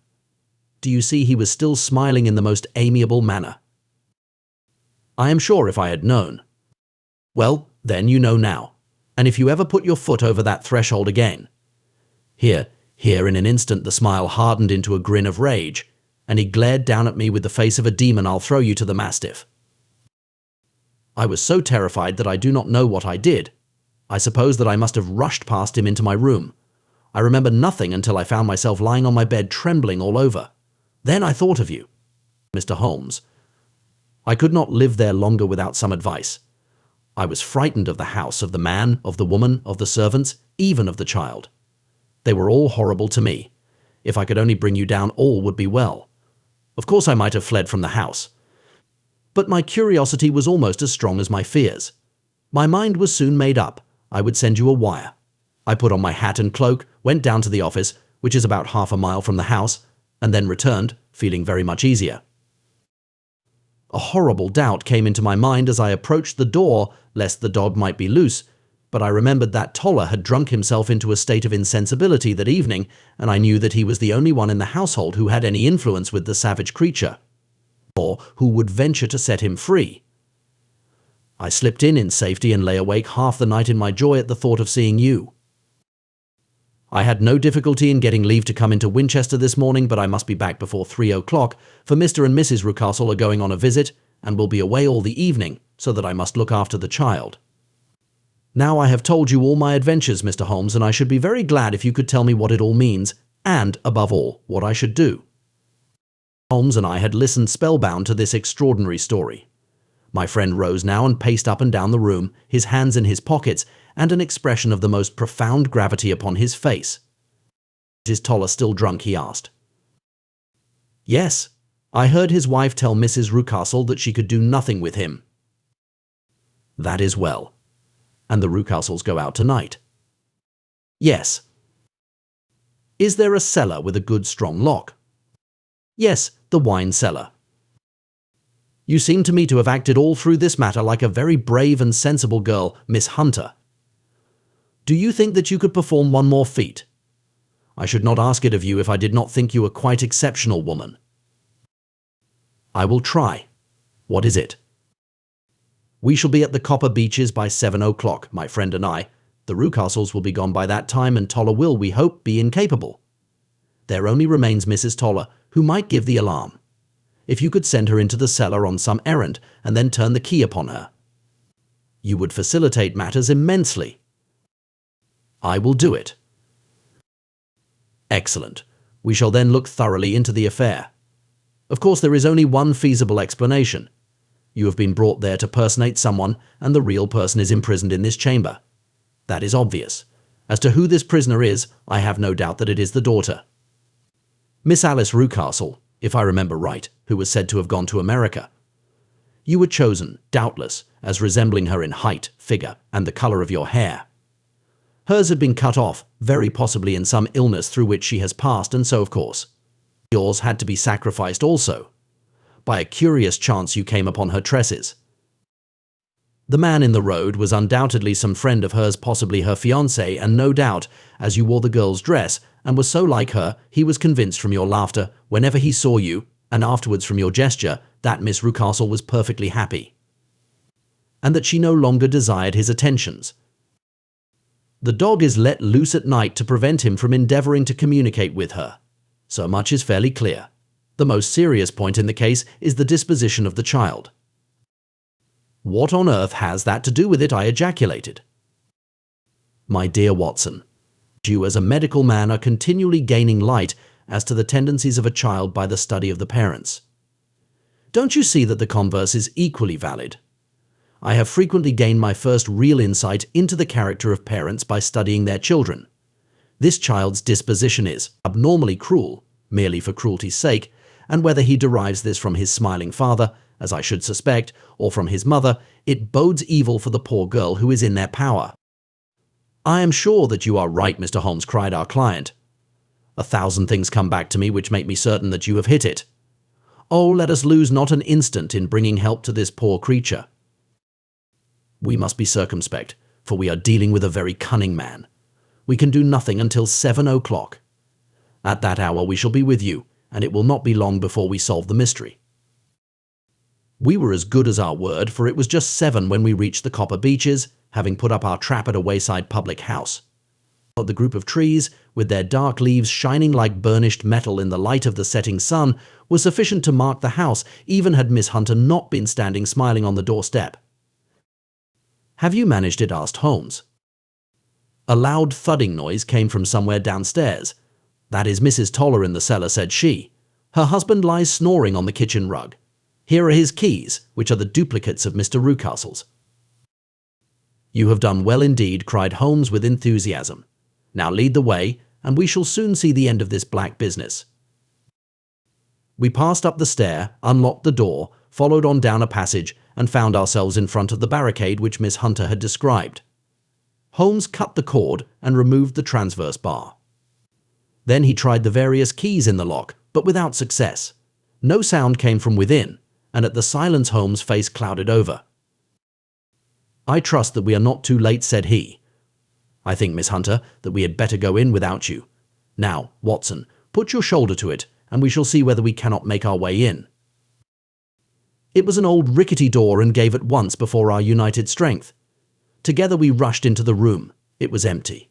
Do you see, he was still smiling in the most amiable manner. I am sure if I had known. Well, Then you know now. And if you ever put your foot over that threshold again. Here in an instant the smile hardened into a grin of rage, and he glared down at me with the face of a demon. I'll throw you to the mastiff. I was so terrified that I do not know what I did. I suppose that I must have rushed past him into my room. I remember nothing until I found myself lying on my bed trembling all over. Then I thought of you, Mr. Holmes. I could not live there longer without some advice. I was frightened of the house, of the man, of the woman, of the servants, even of the child. They were all horrible to me. If I could only bring you down, all would be well. Of course I might have fled from the house. But my curiosity was almost as strong as my fears. My mind was soon made up. I would send you a wire. I put on my hat and cloak, went down to the office, which is about half a mile from the house, and then returned, feeling very much easier. A horrible doubt came into my mind as I approached the door, lest the dog might be loose, but I remembered that Toller had drunk himself into a state of insensibility that evening, and I knew that he was the only one in the household who had any influence with the savage creature, or who would venture to set him free. I slipped in safety and lay awake half the night in my joy at the thought of seeing you. I had no difficulty in getting leave to come into Winchester this morning, but I must be back before 3 o'clock, for Mr. and Mrs. Rucastle are going on a visit and will be away all the evening, so that I must look after the child. Now I have told you all my adventures, Mr. Holmes, and I should be very glad if you could tell me what it all means, and, above all, what I should do. Holmes and I had listened spellbound to this extraordinary story. My friend rose now and paced up and down the room, his hands in his pockets, and an expression of the most profound gravity upon his face. "Is Toller still drunk?" he asked. "Yes. I heard his wife tell Mrs. Rucastle that she could do nothing with him." "That is well. And the Rucastles go out tonight?" "Yes." "Is there a cellar with a good strong lock?" "Yes, the wine cellar." "You seem to me to have acted all through this matter like a very brave and sensible girl, Miss Hunter. Do you think that you could perform one more feat? I should not ask it of you if I did not think you a quite exceptional woman." "I will try. What is it?" "We shall be at the Copper Beeches by 7 o'clock, my friend and I. The Rucastles will be gone by that time, and Toller will, we hope, be incapable. There only remains Mrs. Toller, who might give the alarm. If you could send her into the cellar on some errand, and then turn the key upon her, you would facilitate matters immensely." "I will do it." "Excellent. We shall then look thoroughly into the affair. Of course, there is only one feasible explanation. You have been brought there to personate someone, and the real person is imprisoned in this chamber. That is obvious. As to who this prisoner is, I have no doubt that it is the daughter. Miss Alice Rucastle, if I remember right, who was said to have gone to America. You were chosen, doubtless, as resembling her in height, figure, and the colour of your hair. Hers had been cut off, very possibly in some illness through which she has passed, and so, of course, yours had to be sacrificed also. By a curious chance you came upon her tresses. The man in the road was undoubtedly some friend of hers, possibly her fiancé, and no doubt, as you wore the girl's dress, and were so like her, he was convinced from your laughter, whenever he saw you, and afterwards from your gesture, that Miss Rucastle was perfectly happy, and that she no longer desired his attentions. The dog is let loose at night to prevent him from endeavouring to communicate with her. So much is fairly clear. The most serious point in the case is the disposition of the child." "What on earth has that to do with it?" I ejaculated. "My dear Watson, you as a medical man are continually gaining light as to the tendencies of a child by the study of the parents. Don't you see that the converse is equally valid? I have frequently gained my first real insight into the character of parents by studying their children. This child's disposition is abnormally cruel, merely for cruelty's sake, and whether he derives this from his smiling father, as I should suspect, or from his mother, it bodes evil for the poor girl who is in their power." "I am sure that you are right, Mr. Holmes," cried our client. "A thousand things come back to me which make me certain that you have hit it. Oh, let us lose not an instant in bringing help to this poor creature. We must be circumspect, for we are dealing with a very cunning man. We can do nothing until 7 o'clock. At that hour we shall be with you, and it will not be long before we solve the mystery." We were as good as our word, for it was just 7 when we reached the Copper Beeches, having put up our trap at a wayside public house. The group of trees, with their dark leaves shining like burnished metal in the light of the setting sun, was sufficient to mark the house, even had Miss Hunter not been standing smiling on the doorstep. "Have you managed it?" asked Holmes. A loud thudding noise came from somewhere downstairs. "That is Mrs. Toller in the cellar," said she. "Her husband lies snoring on the kitchen rug. Here are his keys, which are the duplicates of Mr. Rucastle's." "You have done well indeed," cried Holmes with enthusiasm. "Now lead the way, and we shall soon see the end of this black business." We passed up the stair, unlocked the door, followed on down a passage, and found ourselves in front of the barricade which Miss Hunter had described. Holmes cut the cord and removed the transverse bar. Then he tried the various keys in the lock, but without success. No sound came from within, and at the silence Holmes' face clouded over. "I trust that we are not too late," said he. "I think, Miss Hunter, that we had better go in without you. Now, Watson, put your shoulder to it, and we shall see whether we cannot make our way in." It was an old rickety door and gave at once before our united strength. Together we rushed into the room. It was empty.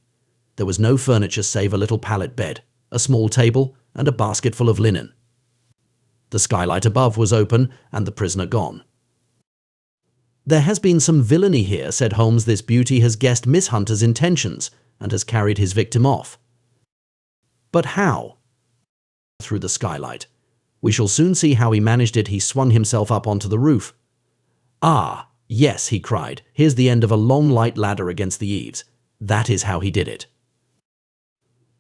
There was no furniture save a little pallet bed, a small table, and a basket full of linen. The skylight above was open, and the prisoner gone. "There has been some villainy here," said Holmes. "This beauty has guessed Miss Hunter's intentions and has carried his victim off." "But how?" "Through the skylight. We shall soon see how he managed it." He swung himself up onto the roof. "Ah, yes," he cried. "Here's the end of a long light ladder against the eaves. That is how he did it."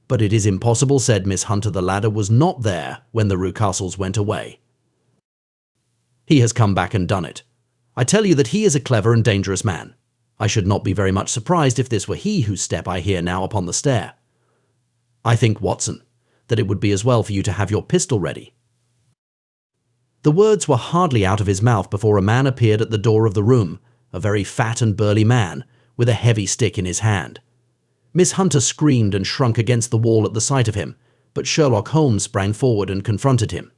"But it is impossible," said Miss Hunter. "The ladder was not there when the Rucastles went away." "He has come back and done it. I tell you that he is a clever and dangerous man. I should not be very much surprised if this were he whose step I hear now upon the stair. I think, Watson, that it would be as well for you to have your pistol ready." The words were hardly out of his mouth before a man appeared at the door of the room, a very fat and burly man, with a heavy stick in his hand. Miss Hunter screamed and shrunk against the wall at the sight of him, but Sherlock Holmes sprang forward and confronted him.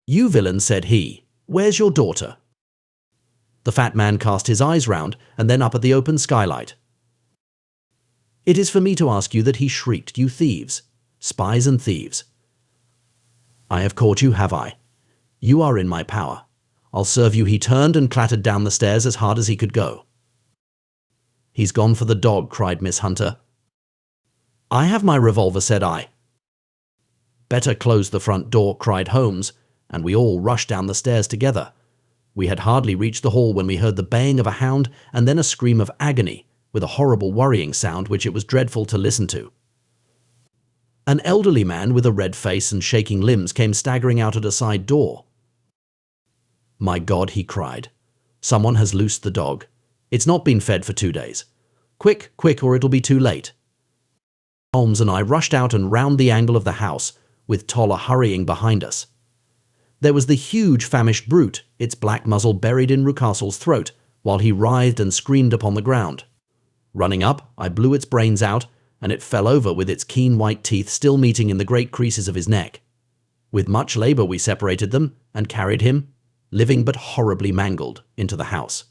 "You villain," said he, "where's your daughter?" The fat man cast his eyes round and then up at the open skylight. "It is for me to ask you," that he shrieked. "You thieves, spies and thieves. I have caught you, have I? You are in my power. I'll serve you." He turned and clattered down the stairs as hard as he could go. "He's gone for the dog," cried Miss Hunter. "I have my revolver," said I. "Better close the front door," cried Holmes, and we all rushed down the stairs together. We had hardly reached the hall when we heard the baying of a hound and then a scream of agony, with a horrible worrying sound which it was dreadful to listen to. An elderly man with a red face and shaking limbs came staggering out at a side door. "My God," he cried. "Someone has loosed the dog. It's not been fed for 2 days. Quick, quick, or it'll be too late." Holmes and I rushed out and round the angle of the house, with Toller hurrying behind us. There was the huge famished brute, its black muzzle buried in Rucastle's throat, while he writhed and screamed upon the ground. Running up, I blew its brains out, and it fell over with its keen white teeth still meeting in the great creases of his neck. With much labor we separated them and carried him, living but horribly mangled, into the house.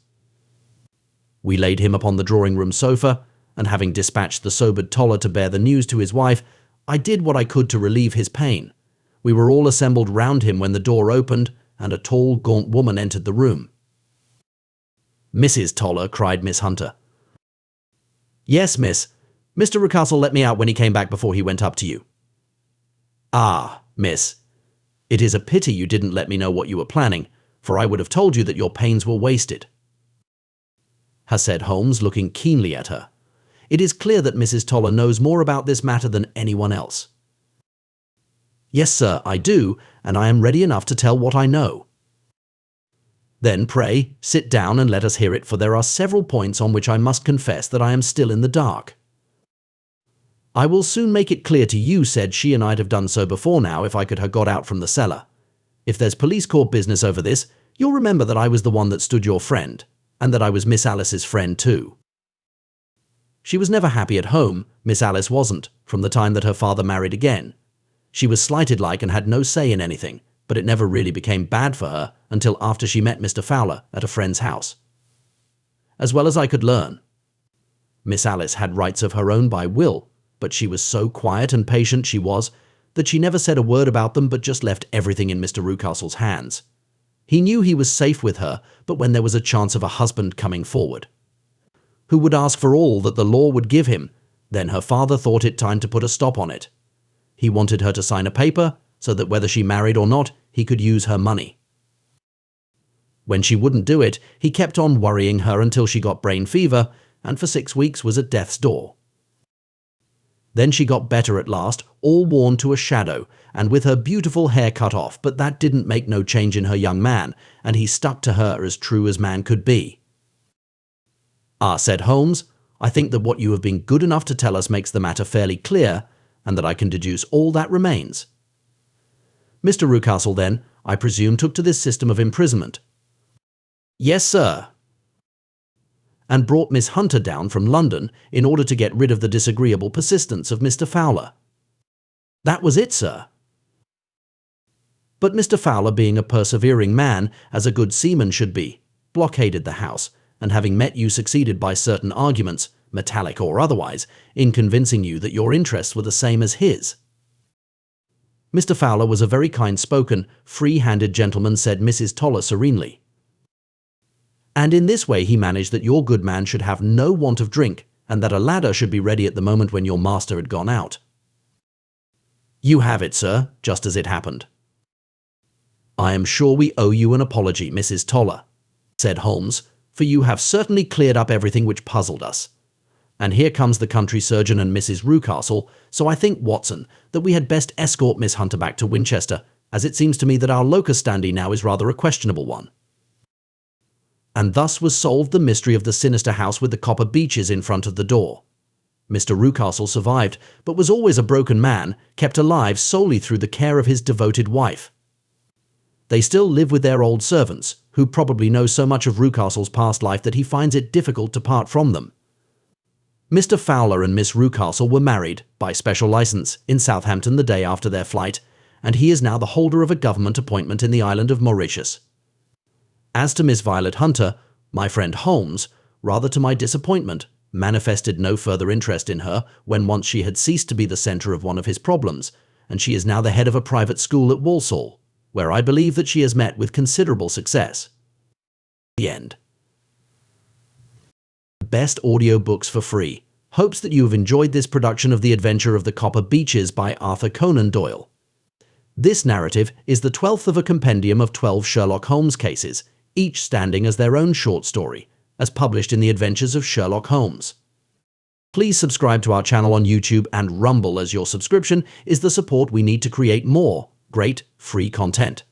We laid him upon the drawing-room sofa, and having dispatched the sobered Toller to bear the news to his wife, I did what I could to relieve his pain. We were all assembled round him when the door opened, and a tall, gaunt woman entered the room. "Mrs. Toller," cried Miss Hunter. "Yes, miss. Mr. Rucastle let me out when he came back before he went up to you." "Ah, miss, it is a pity you didn't let me know what you were planning, for I would have told you that your pains were wasted," has said Holmes, looking keenly at her. "It is clear that Mrs. Toller knows more about this matter than anyone else." "Yes, sir, I do, and I am ready enough to tell what I know." "Then pray sit down and let us hear it, for there are several points on which I must confess that I am still in the dark." "I will soon make it clear to you," said she, "and I'd have done so before now if I could have got out from the cellar. If there's police court business over this, you'll remember that I was the one that stood your friend, and that I was Miss Alice's friend too. She was never happy at home, Miss Alice wasn't, from the time that her father married again. She was slighted like and had no say in anything, but it never really became bad for her until after she met Mr. Fowler at a friend's house. as well as I could learn. Miss Alice had rights of her own by will, but she was so quiet and patient she was, that she never said a word about them but just left everything in Mr. Rucastle's hands. He knew he was safe with her, but when there was a chance of a husband coming forward, who would ask for all that the law would give him, then her father thought it time to put a stop on it. He wanted her to sign a paper so that whether she married or not, he could use her money. When she wouldn't do it, he kept on worrying her until she got brain fever and for 6 weeks was at death's door. Then she got better at last, all worn to a shadow, and with her beautiful hair cut off, but that didn't make no change in her young man, and he stuck to her as true as man could be. "Ah," said Holmes, "I think that what you have been good enough to tell us makes the matter fairly clear, and that I can deduce all that remains." Mr. Rucastle then, I presume, took to this system of imprisonment. "Yes, sir." And brought Miss Hunter down from London in order to get rid of the disagreeable persistence of Mr. Fowler. "That was it, sir." But Mr. Fowler, being a persevering man, as a good seaman should be, blockaded the house, and having met you succeeded by certain arguments, metallic or otherwise, in convincing you that your interests were the same as his. Mr. Fowler was a very kind-spoken, free-handed gentleman, said Mrs. Toller serenely. And in this way he managed that your good man should have no want of drink, and that a ladder should be ready at the moment when your master had gone out. You have it, sir, just as it happened. I am sure we owe you an apology, Mrs. Toller, said Holmes, for you have certainly cleared up everything which puzzled us. And here comes the country surgeon and Mrs. Rucastle, so I think, Watson, that we had best escort Miss Hunter back to Winchester, as it seems to me that our locus standi now is rather a questionable one. And thus was solved the mystery of the sinister house with the copper beeches in front of the door. Mr. Rucastle survived, but was always a broken man, kept alive solely through the care of his devoted wife. They still live with their old servants, who probably know so much of Rucastle's past life that he finds it difficult to part from them. Mr. Fowler and Miss Rucastle were married, by special license, in Southampton the day after their flight, and he is now the holder of a government appointment in the island of Mauritius. As to Miss Violet Hunter, my friend Holmes, rather to my disappointment, manifested no further interest in her when once she had ceased to be the centre of one of his problems, and she is now the head of a private school at Walsall, where I believe that she has met with considerable success. The end. Best audio books for free. Hopes that you have enjoyed this production of The Adventure of the Copper Beeches by Arthur Conan Doyle. This narrative is the 12th of a compendium of 12 Sherlock Holmes cases, each standing as their own short story, as published in The Adventures of Sherlock Holmes. Please subscribe to our channel on YouTube and Rumble, as your subscription is the support we need to create more great free content.